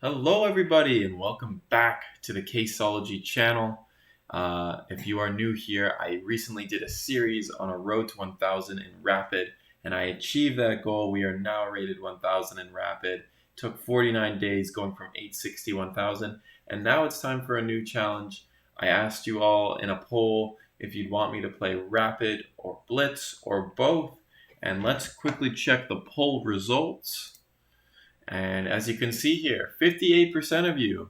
Hello everybody and welcome back to the Caseology channel. If you are new here, I recently did a series on a road to 1000 in Rapid and I achieved that goal. We are now rated 1000 in Rapid. Took 49 days going from 860 1000 and now it's time for a new challenge. I asked you all in a poll if you'd want me to play Rapid or Blitz or both, and let's quickly check the poll results. And as you can see here, 58% of you,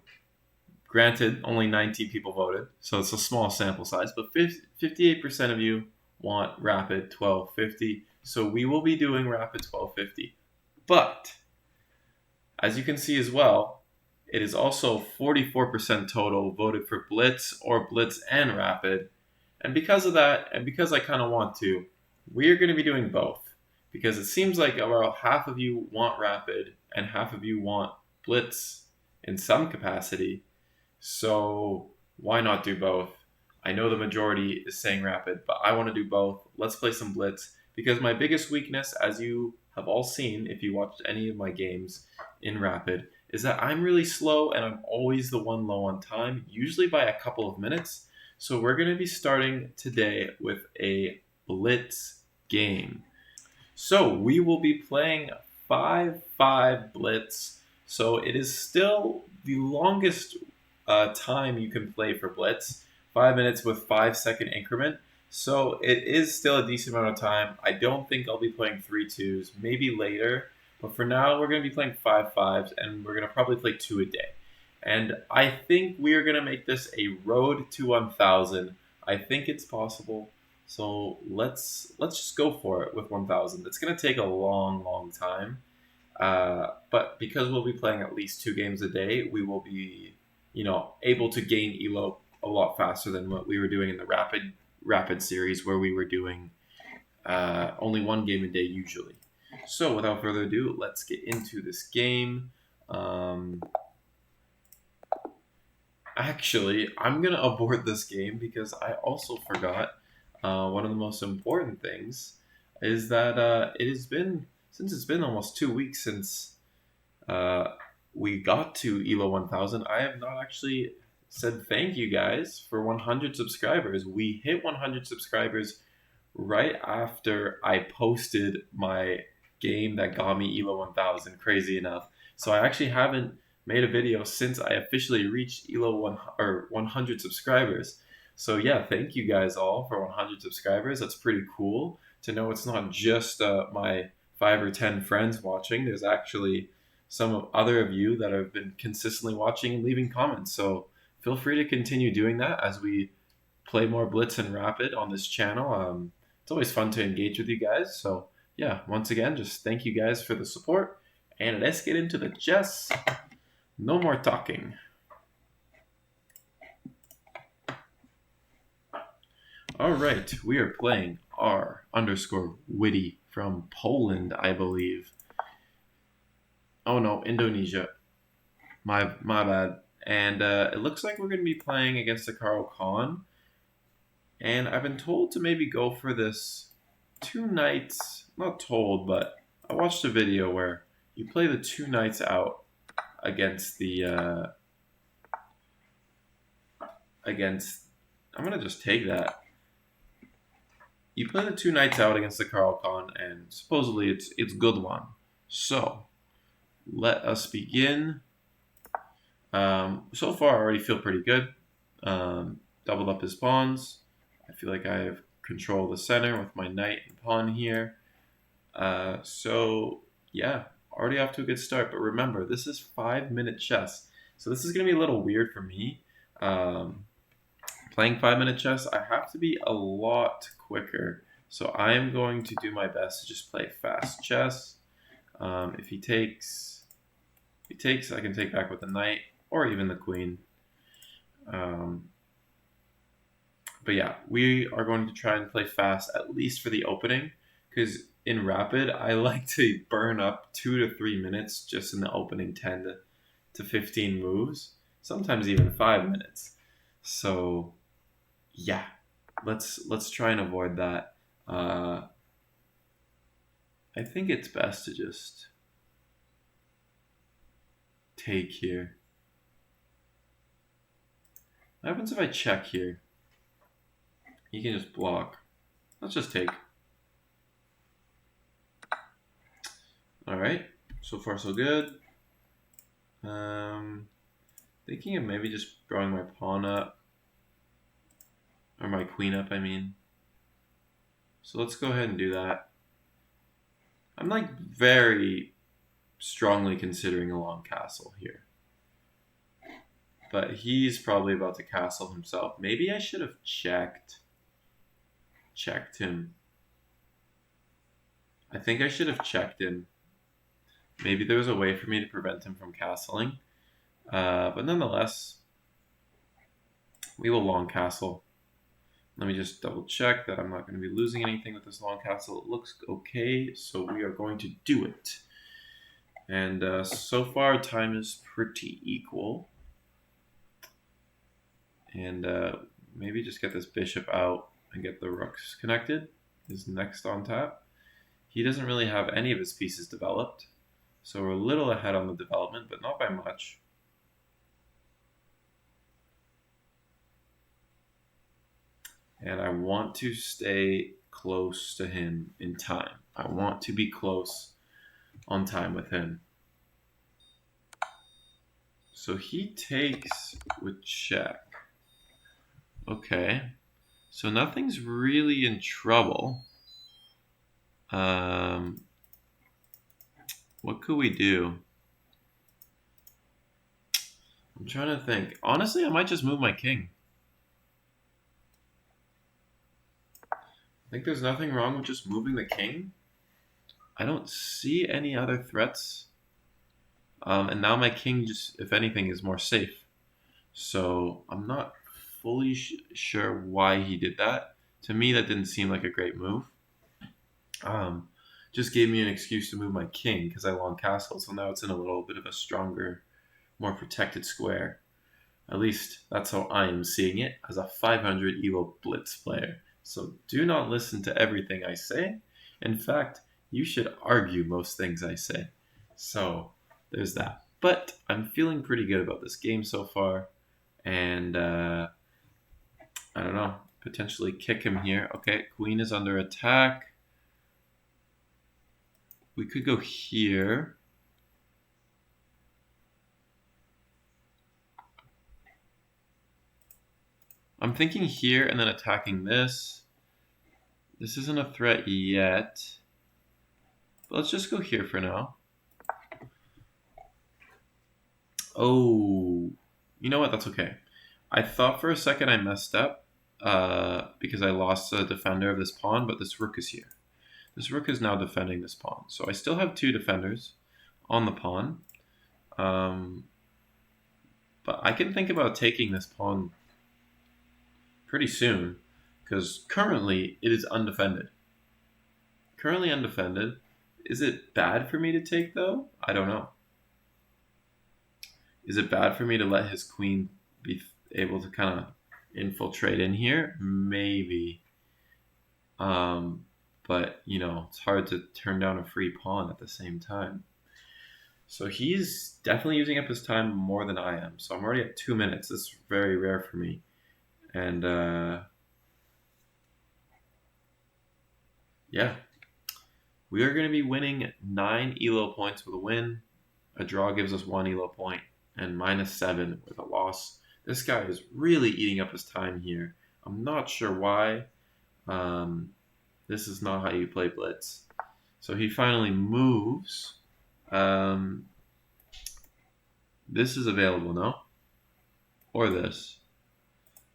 granted only 19 people voted, so it's a small sample size, but 58% of you want Rapid 1250. So we will be doing Rapid 1250. But as you can see as well, it is also 44% total voted for Blitz or Blitz and Rapid. And because of that, and because I kind of want to, we're going to be doing both. Because it seems like about half of you want Rapid and half of you want Blitz in some capacity. So why not do both? I know the majority is saying Rapid, but I want to do both. Let's play some Blitz. Because my biggest weakness, as you have all seen if you watched any of my games in Rapid, is that I'm really slow and I'm always the one low on time, usually by a couple of minutes. So we're going to be starting today with a Blitz game. So we will be playing 5-5 Blitz. So it is still the longest time you can play for Blitz. 5 minutes with 5-second increment. So it is still a decent amount of time. I don't think I'll be playing 3-2s, maybe later. But for now, we're going to be playing 5-5s, and we're going to probably play 2 a day. And I think we are going to make this a road to 1000. I think it's possible. So let's just go for it with 1000. It's going to take a long time. But because we'll be playing at least 2 games a day, we will be, able to gain elo a lot faster than what we were doing in the rapid series, where we were doing only 1 game a day usually. So without further ado, let's get into this game. Actually, I'm going to abort this game because I also forgot one of the most important things is that since it's been almost 2 weeks since we got to ELO 1000, I have not actually said thank you guys for 100 subscribers. We hit 100 subscribers right after I posted my game that got me ELO 1000, crazy enough. So I actually haven't made a video since I officially reached ELO 100 subscribers. So yeah, thank you guys all for 100 subscribers. That's pretty cool to know it's not just my 5 or 10 friends watching. There's actually some other of you that have been consistently watching and leaving comments. So feel free to continue doing that as we play more Blitz and Rapid on this channel. It's always fun to engage with you guys. So yeah, once again, just thank you guys for the support. And let's get into the chess. No more talking. All right, we are playing R_Witty from Poland, I believe. Oh no, Indonesia. My bad. And it looks like we're going to be playing against the Carl Khan. And I've been told to maybe go for this 2 knights. Not told, but I watched a video where you play the 2 knights out against the I'm gonna just take that. You play the 2 knights out against the Carl Khan, and supposedly it's good one. So let us begin. So far I already feel pretty good. Doubled up his pawns. I feel like I have control of the center with my knight and pawn here. So yeah, already off to a good start. But remember, this is 5-minute chess. So this is going to be a little weird for me. Playing 5-minute chess, I have to be a lot quicker. So I am going to do my best to just play fast chess. If he takes, I can take back with the knight or even the queen. But yeah, we are going to try and play fast, at least for the opening, because in Rapid, I like to burn up 2 to 3 minutes just in the opening 10 to 15 moves, sometimes even 5 minutes. So yeah, let's try and avoid that. I think it's best to just take here. What happens if I check here? He can just block. Let's just take. Alright, so far so good. Thinking of maybe just throwing my pawn up. Or my queen up, I mean. So let's go ahead and do that. I'm like very strongly considering a long castle here. But he's probably about to castle himself. Maybe I should have checked him. I think I should have checked him. Maybe there was a way for me to prevent him from castling. But nonetheless, we will long castle. Let me just double check that I'm not going to be losing anything with this long castle. It looks okay, so we are going to do it. And so far, time is pretty equal. And maybe just get this bishop out and get the rooks connected. Is next on tap. He doesn't really have any of his pieces developed. So we're a little ahead on the development, but not by much. And I want to stay close to him in time. I want to be close on time with him. So he takes with check. Okay. So nothing's really in trouble. What could we do? I'm trying to think. Honestly, I might just move my king. I think there's nothing wrong with just moving the king. I don't see any other threats. And now my king just, if anything, is more safe. So I'm not fully sure why he did that. To me, that didn't seem like a great move. Just gave me an excuse to move my king because I long castle. So now it's in a little bit of a stronger, more protected square. At least that's how I am seeing it as a 500 Elo Blitz player. So do not listen to everything I say. In fact, you should argue most things I say. So there's that. But I'm feeling pretty good about this game so far. And I don't know, potentially kick him here. Okay, queen is under attack. We could go here. I'm thinking here and then attacking this. This isn't a threat yet. But let's just go here for now. Oh, you know what? That's okay. I thought for a second I messed up because I lost a defender of this pawn, but this rook is here. This rook is now defending this pawn. So I still have two defenders on the pawn. But I can think about taking this pawn pretty soon because currently it is undefended. Currently undefended. Is it bad for me to take though? I don't know. Is it bad for me to let his queen be able to kind of infiltrate in here? Maybe. But, you know, it's hard to turn down a free pawn at the same time. So he's definitely using up his time more than I am. So I'm already at 2 minutes. This is very rare for me. And, yeah. We are going to be winning 9 Elo points with a win. A draw gives us 1 Elo point. And -7 with a loss. This guy is really eating up his time here. I'm not sure why. This is not how you play Blitz. So he finally moves. This is available, no? Or this.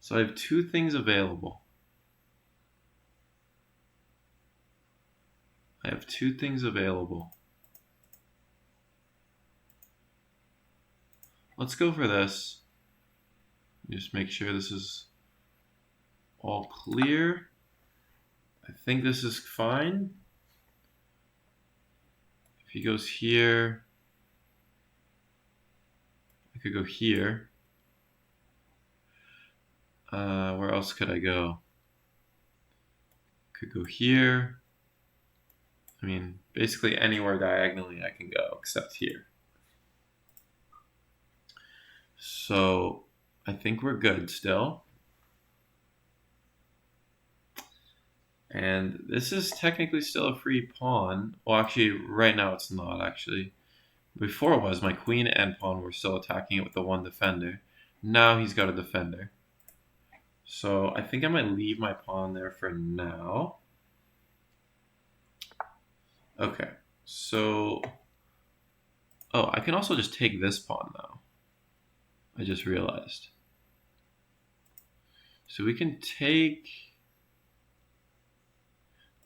So I have two things available. I have two things available. Let's go for this. Just make sure this is all clear. I think this is fine. If he goes here, I could go here. Where else could I go? Could go here. I mean, basically anywhere diagonally I can go except here. So I think we're good still. And this is technically still a free pawn. Well, actually, right now it's not, actually. Before it was, my queen and pawn were still attacking it with the one defender. Now he's got a defender. So I think I might leave my pawn there for now. Okay, so... Oh, I can also just take this pawn now. I just realized. So we can take...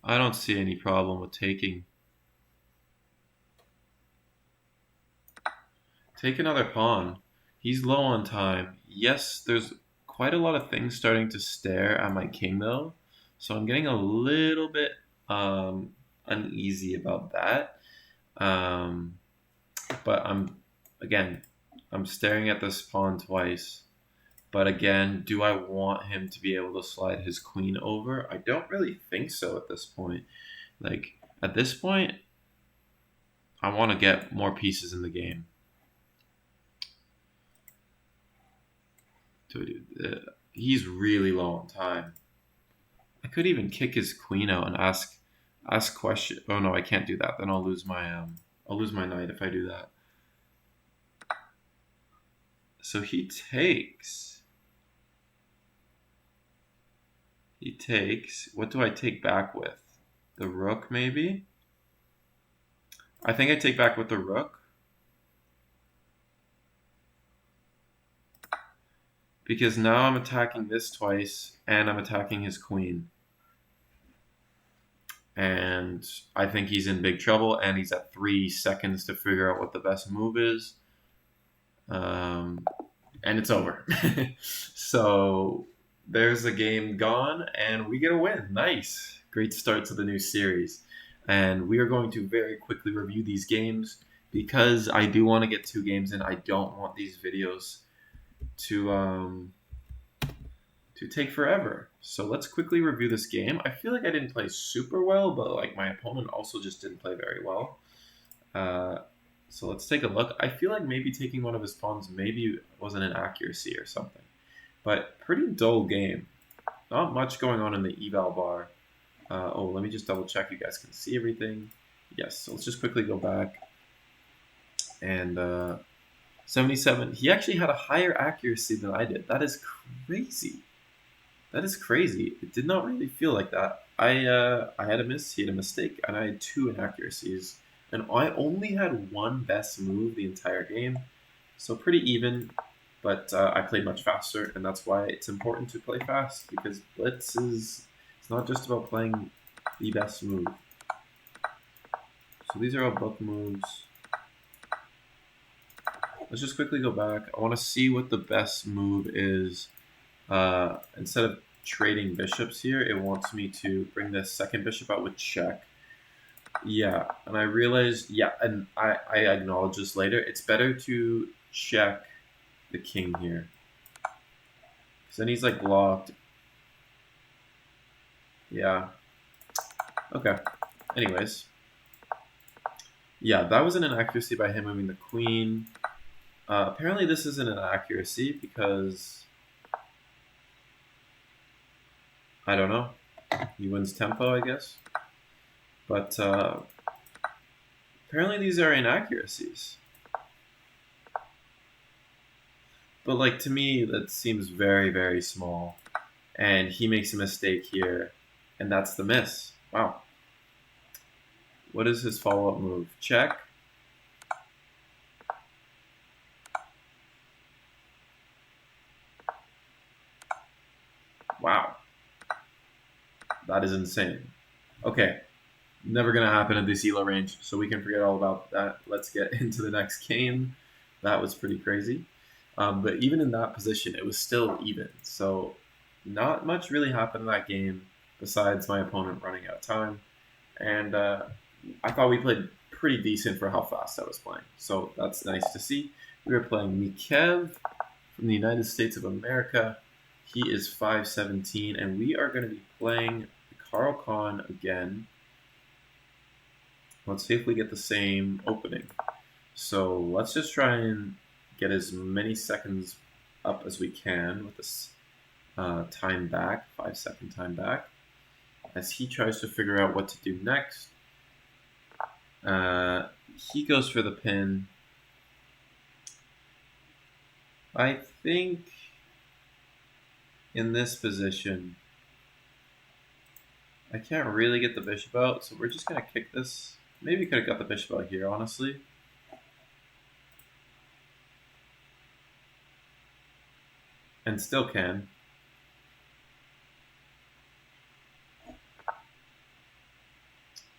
I don't see any problem with taking. Take another pawn. He's low on time. Yes, there's quite a lot of things starting to stare at my king though. So I'm getting a little bit uneasy about that. But I'm staring at this pawn twice. But again, do I want him to be able to slide his queen over? I don't really think so at this point. Like, at this point, I want to get more pieces in the game. He's really low on time. I could even kick his queen out and ask question. Oh no, I can't do that. Then I'll lose my knight if I do that. So he takes. He takes. What do I take back with? The rook, maybe? I think I take back with the rook. Because now I'm attacking this twice, and I'm attacking his queen. And I think he's in big trouble, and he's at 3 seconds to figure out what the best move is. And it's over. So there's a game gone, and we get a win. Nice. Great start to the new series. And we are going to very quickly review these games because I do want to get 2 games in. I don't want these videos to take forever. So let's quickly review this game. I feel like I didn't play super well, but like my opponent also just didn't play very well. So let's take a look. I feel like maybe taking one of his pawns maybe wasn't an accuracy or something. But pretty dull game. Not much going on in the eval bar. Let me just double check you guys can see everything. Yes, so let's just quickly go back. And 77. He actually had a higher accuracy than I did. That is crazy. That is crazy. It did not really feel like that. I had a miss, he had a mistake, and I had 2 inaccuracies. And I only had 1 best move the entire game. So pretty even, but I played much faster, and that's why it's important to play fast, because Blitz is it's not just about playing the best move. So these are all book moves. Let's just quickly go back. I want to see what the best move is. Instead of trading bishops here, it wants me to bring the second bishop out with check. Yeah, and I realized, yeah, and I acknowledge this later, it's better to check the king here. Because then he's like blocked. Yeah. Okay. Anyways. Yeah, that was an inaccuracy by him moving the queen. Apparently this isn't an accuracy because... I don't know. He wins tempo, I guess. But apparently these are inaccuracies. But like to me, that seems very, very small. And he makes a mistake here. And that's the miss. Wow. What is his follow-up move? Check. Wow. That is insane. Okay. Never going to happen in this ELO range, so we can forget all about that. Let's get into the next game. That was pretty crazy. But even in that position, it was still even. So not much really happened in that game besides my opponent running out of time. And I thought we played pretty decent for how fast I was playing. So that's nice to see. We were playing Mikev from the United States of America. He is 5'17", and we are going to be playing Carl Khan again. Let's see if we get the same opening. So let's just try and get as many seconds up as we can with this time back, 5-second time back, as he tries to figure out what to do next. He goes for the pin. I think in this position, I can't really get the bishop out, so we're just going to kick this. Maybe could have got the bishop out here, honestly. And still can.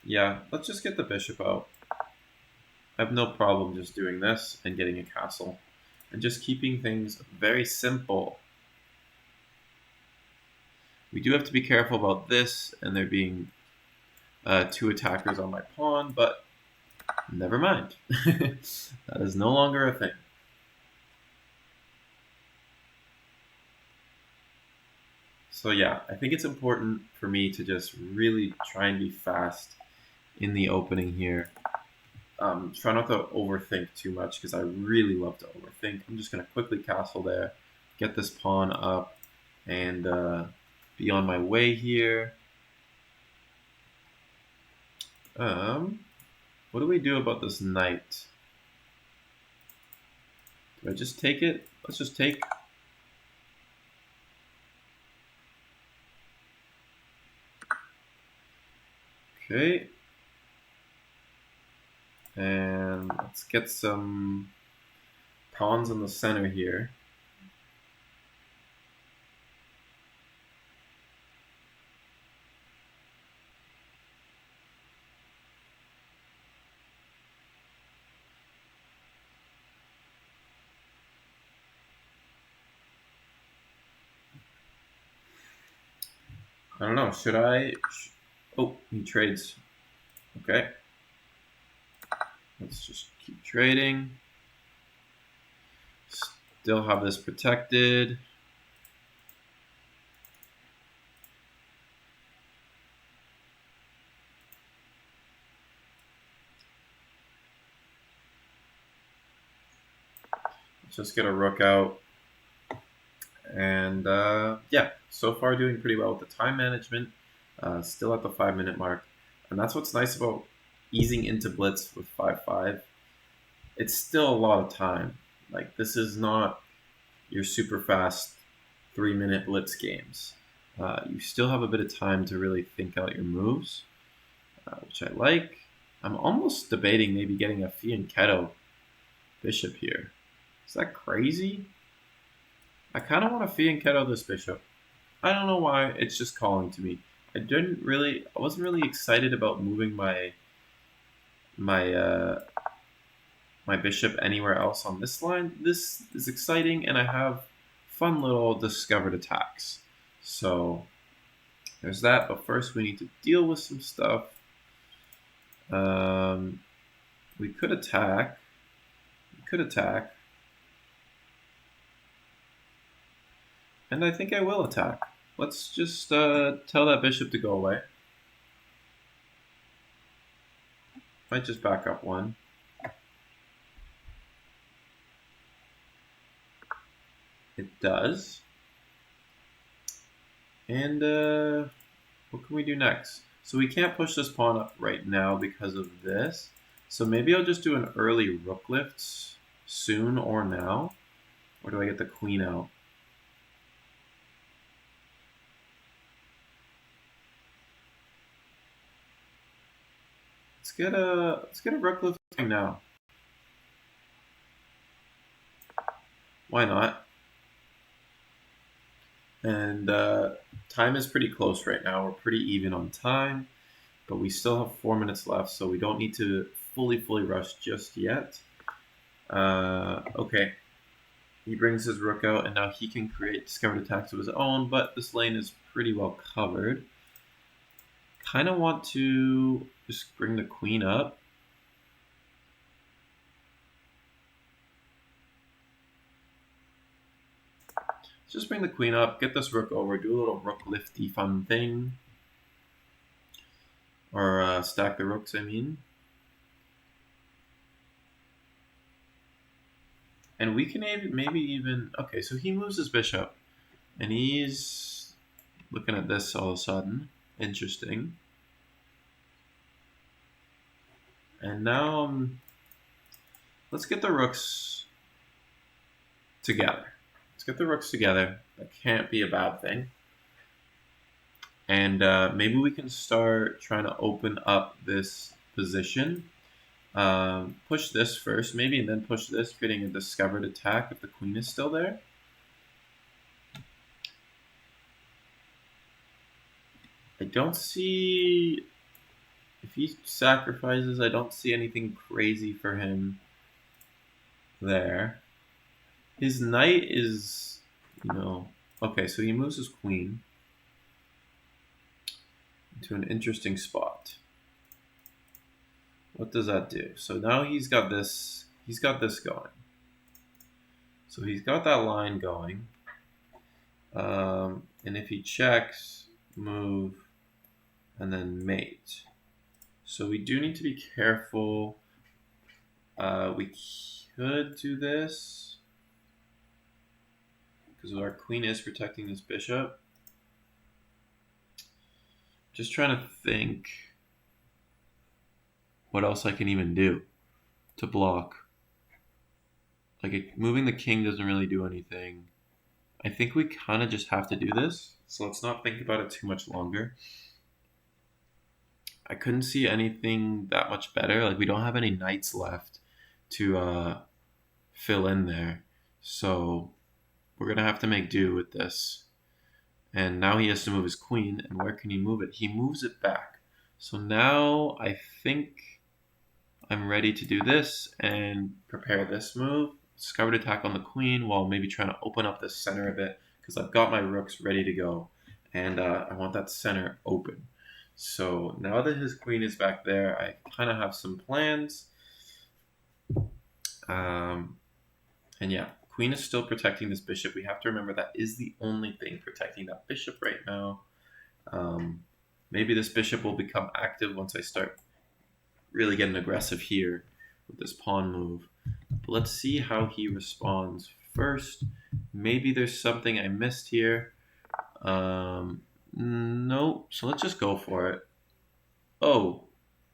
Yeah, let's just get the bishop out. I have no problem just doing this and getting a castle. And just keeping things very simple. We do have to be careful about this and there being 2 attackers on my pawn, but never mind. That is no longer a thing. So yeah, I think it's important for me to just really try and be fast in the opening here. Try not to overthink too much because I really love to overthink. I'm just going to quickly castle there, get this pawn up, and be on my way here. What do we do about this knight? Do I just take it? Let's just take. Okay. And let's get some pawns in the center here. I don't know, should I? Oh, he trades. Okay. Let's just keep trading. Still have this protected. Let's just get a rook out. And yeah, so far doing pretty well with the time management. Still at the 5-minute mark. And that's what's nice about easing into Blitz with 5-5. It's still a lot of time. Like, this is not your super fast 3-minute Blitz games. You still have a bit of time to really think out your moves, which I like. I'm almost debating maybe getting a fianchetto bishop here. Is that crazy? I kind of want to fianchetto this bishop. I don't know why, it's just calling to me. I wasn't really excited about moving my bishop anywhere else on this line. This is exciting, and I have fun little discovered attacks. So there's that, but first we need to deal with some stuff. We could attack. And I think I will attack. Let's just tell that bishop to go away. Might just back up one. It does. And what can we do next? So we can't push this pawn up right now because of this. So maybe I'll just do an early rook lift soon or now. Or do I get the queen out? Let's get a rook lift now. Why not? And time is pretty close right now. We're pretty even on time, but we still have 4 minutes left, so we don't need to fully rush just yet. Okay. He brings his rook out, and now he can create discovered attacks of his own, but this lane is pretty well covered. Kind of want to just bring the queen up. Just bring the queen up, get this rook over, do a little rook lifty fun thing. Or stack the rooks, I mean. And we can maybe even... Okay, so he moves his bishop. And he's looking at this all of a sudden. Interesting. And now let's get the rooks together. Let's get the rooks together. That can't be a bad thing. And maybe we can start trying to open up this position. Push this first, maybe, and then push this, creating a discovered attack if the queen is still there. I don't see... If he sacrifices, I don't see anything crazy for him there. His knight is, you know... Okay, so he moves his queen into an interesting spot. What does that do? So now he's got this going. So he's got that line going. And if he checks, move, and then mate. So we do need to be careful. We could do this because our queen is protecting this bishop. Just trying to think what else I can even do to block. Like, moving the king doesn't really do anything. I think we kind of just have to do this. So let's not think about it too much longer. I couldn't see anything that much better. Like, we don't have any knights left to fill in there. So we're going to have to make do with this. And now he has to move his queen. And where can he move it? He moves it back. So now I think I'm ready to do this and prepare this move. Discovered attack on the queen while maybe trying to open up the center a bit because I've got my rooks ready to go. And I want that center open. So now that his queen is back there, I kind of have some plans. And yeah, queen is still protecting this bishop. We have to remember that is the only thing protecting that bishop right now. Maybe this bishop will become active once I start really getting aggressive here with this pawn move. But let's see how he responds first. Maybe there's something I missed here. No, so let's just go for it. Oh,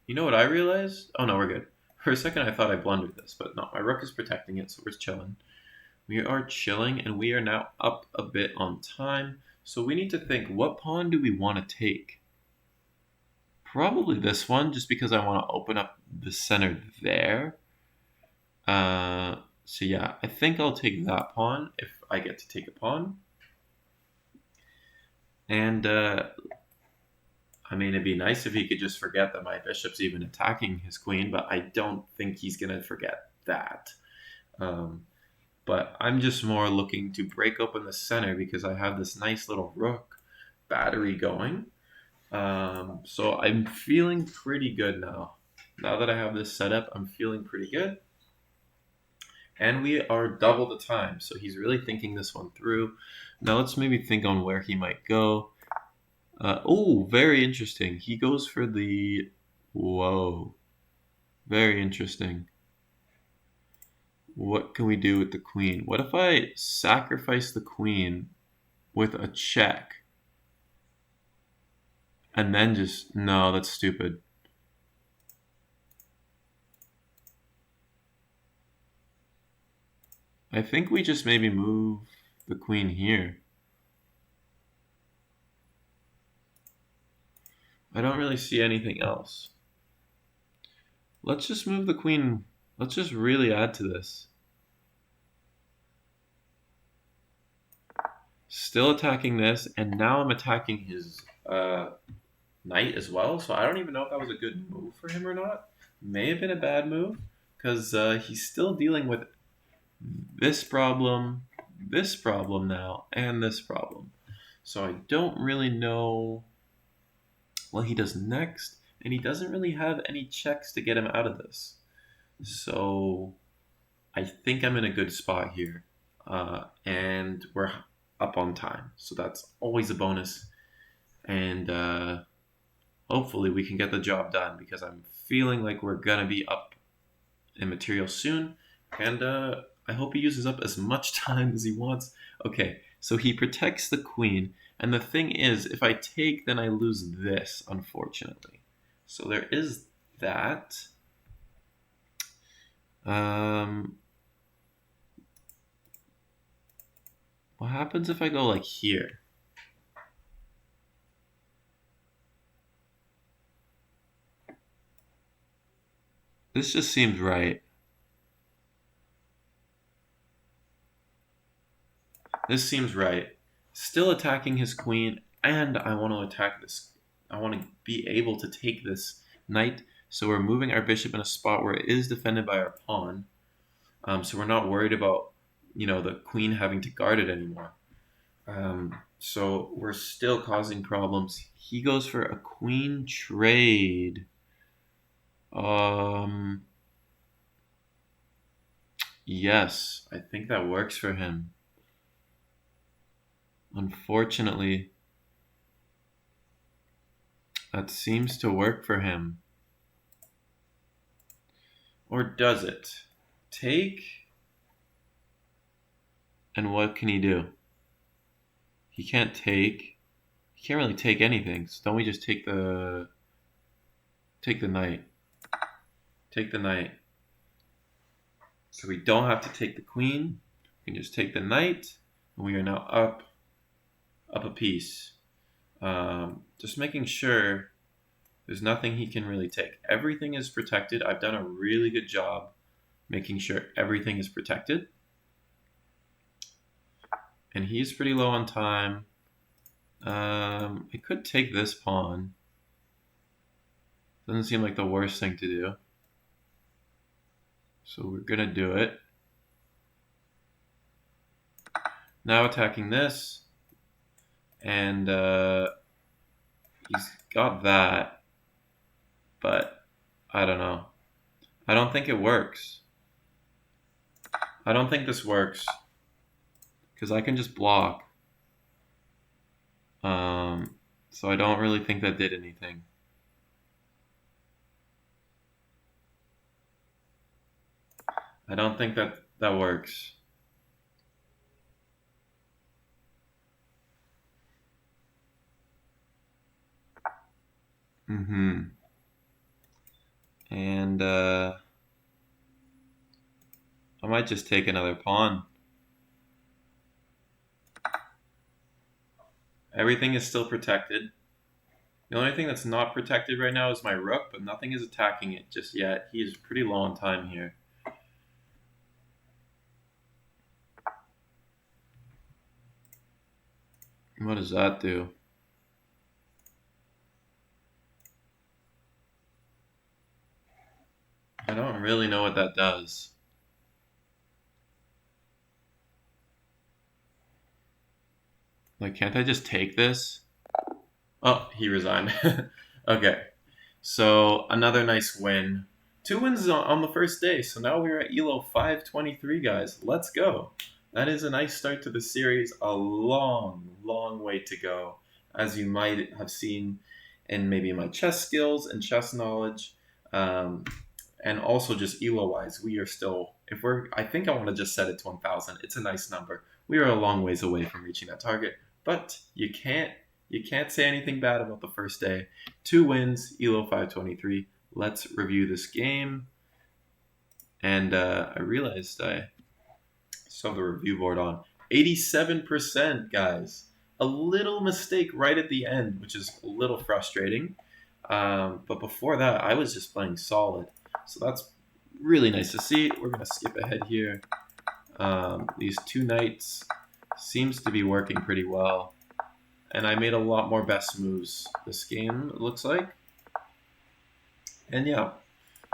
you know what I realized? Oh no, we're good. For a second I thought I blundered this, but no, my rook is protecting it, so we're chilling. We are chilling, and we are now up a bit on time. So we need to think, what pawn do we want to take? Probably this one, just because I want to open up the center there. So yeah, I think I'll take that pawn if I get to take a pawn. And I mean, it'd be nice if he could just forget that my bishop's even attacking his queen, but I don't think he's going to forget that. But I'm just more looking to break open the center because I have this nice little rook battery going. So I'm feeling pretty good now. Now that I have this set up, I'm feeling pretty good. And we are double the time, so he's really thinking this one through. Now let's maybe think on where he might go. Oh, very interesting. He goes for the... Whoa. Very interesting. What can we do with the queen? What if I sacrifice the queen with a check? And then just... No, that's stupid. I think we just maybe move the queen here. I don't really see anything else. Let's just move the queen. Let's just really add to this. Still attacking this, and now I'm attacking his knight as well. So I don't even know if that was a good move for him or not. May have been a bad move, because he's still dealing with this problem now, and this problem. So I don't really know what he does next, and he doesn't really have any checks to get him out of this. So I think I'm in a good spot here, and we're up on time, so that's always a bonus. And hopefully we can get the job done, because I'm feeling like we're gonna be up in material soon, and I hope he uses up as much time as he wants. Okay, so he protects the queen. And the thing is, if I take, then I lose this, unfortunately. So there is that. What happens if I go like here? This just seems right. This seems right. Still attacking his queen, and I want to attack this. I want to be able to take this knight. So we're moving our bishop in a spot where it is defended by our pawn. So we're not worried about, the queen having to guard it anymore. So we're still causing problems. He goes for a queen trade. Yes, I think that works for him. Unfortunately, that seems to work for him. Or does it? Take? And what can he do? He can't take. He can't really take anything. So don't we just take the knight? Take the knight. So we don't have to take the queen. We can just take the knight, and we are now up a piece. Just making sure there's nothing he can really take. Everything is protected. I've done a really good job making sure everything is protected. And he's pretty low on time. I could take this pawn. Doesn't seem like the worst thing to do. So we're going to do it. Now attacking this. And he's got that. But I don't know. I don't think it works. I don't think this works. Because I can just block. So I don't really think that did anything. I don't think that works. And I might just take another pawn. Everything is still protected. The only thing that's not protected right now is my rook, but nothing is attacking it just yet. He is pretty low on time here. What does that do? I don't really know what that does. Like, can't I just take this? Oh, he resigned. Okay, so another nice win. 2 wins on the first day, so now we're at ELO 523, guys. Let's go. That is a nice start to the series. A long, long way to go, as you might have seen in maybe my chess skills and chess knowledge. And also just ELO-wise, we are still, I think I want to just set it to 1,000. It's a nice number. We are a long ways away from reaching that target, but you can't say anything bad about the first day. 2 wins, ELO 523. Let's review this game. And I realized I saw the review board on. 87%, guys. A little mistake right at the end, which is a little frustrating. But before that, I was just playing solid. So that's really nice to see. We're going to skip ahead here. These 2 knights seems to be working pretty well. And I made a lot more best moves this game, it looks like. And yeah,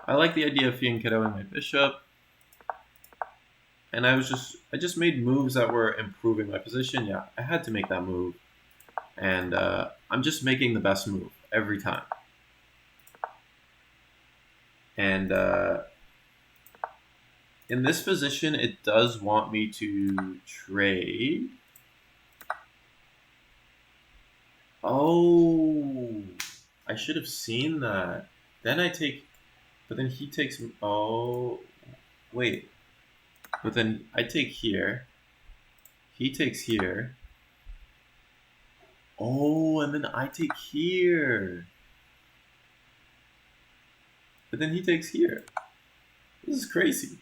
I like the idea of fianchettoing my bishop. And I just made moves that were improving my position. Yeah, I had to make that move. And I'm just making the best move every time. And in this position, it does want me to trade. Oh, I should have seen that. Then I take, but then he takes, oh, wait. But then I take here. He takes here. Oh, and then I take here. But then he takes here. This is crazy.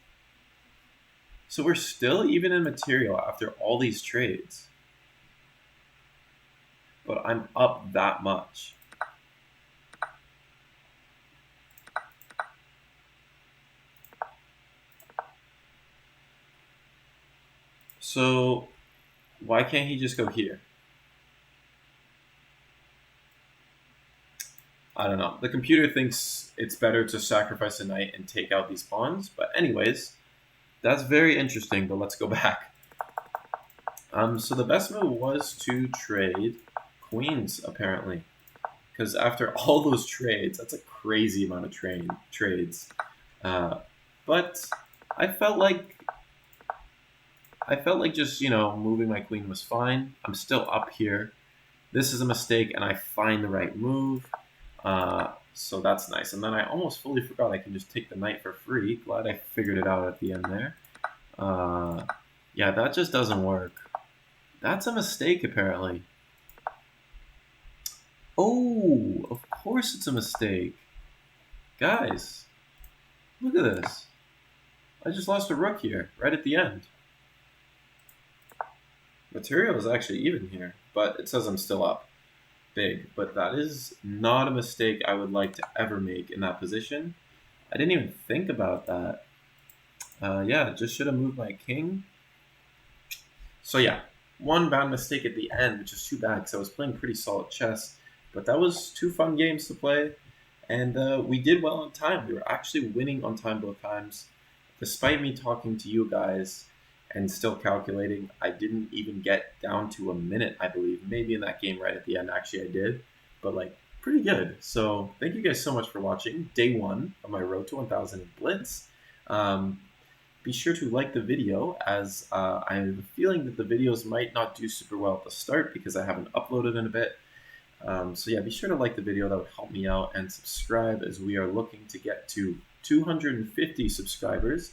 So we're still even in material after all these trades. But I'm up that much. So why can't he just go here? I don't know. The computer thinks it's better to sacrifice a knight and take out these pawns. But anyways, that's very interesting, but let's go back. So the best move was to trade queens, apparently. Because after all those trades, that's a crazy amount of trades. But I felt like just, moving my queen was fine. I'm still up here. This is a mistake, and I find the right move. So that's nice. And then I almost fully forgot I can just take the knight for free. Glad I figured it out at the end there. Yeah, that just doesn't work. That's a mistake, apparently. Oh, of course it's a mistake. Guys, look at this. I just lost a rook here, right at the end. Material is actually even here, but it says I'm still up. Big, but that is not a mistake I would like to ever make in that position. I didn't even think about that. Yeah, just should have moved my king. So yeah, one bad mistake at the end, which is too bad because I was playing pretty solid chess. But that was 2 fun games to play, and we did well on time. We were actually winning on time both times. Despite me talking to you guys and still calculating, I didn't even get down to a minute, I believe. Maybe in that game right at the end, actually I did. But like, pretty good. So thank you guys so much for watching day 1 of my Road to 1000 in Blitz. Be sure to like the video, as I have a feeling that the videos might not do super well at the start because I haven't uploaded in a bit. So yeah, be sure to like the video. That would help me out, and subscribe as we are looking to get to 250 subscribers.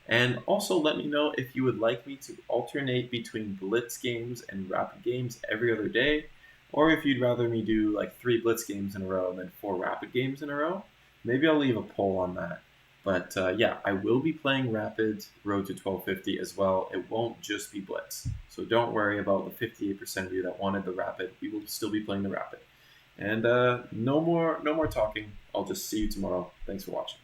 And also let me know if you would like me to alternate between Blitz games and Rapid games every other day, or if you'd rather me do like 3 Blitz games in a row and then 4 Rapid games in a row. Maybe I'll leave a poll on that. But yeah, I will be playing Rapid Road to 1250 as well. It won't just be Blitz. So don't worry about the 58% of you that wanted the Rapid. We will still be playing the Rapid. And no more talking. I'll just see you tomorrow. Thanks for watching.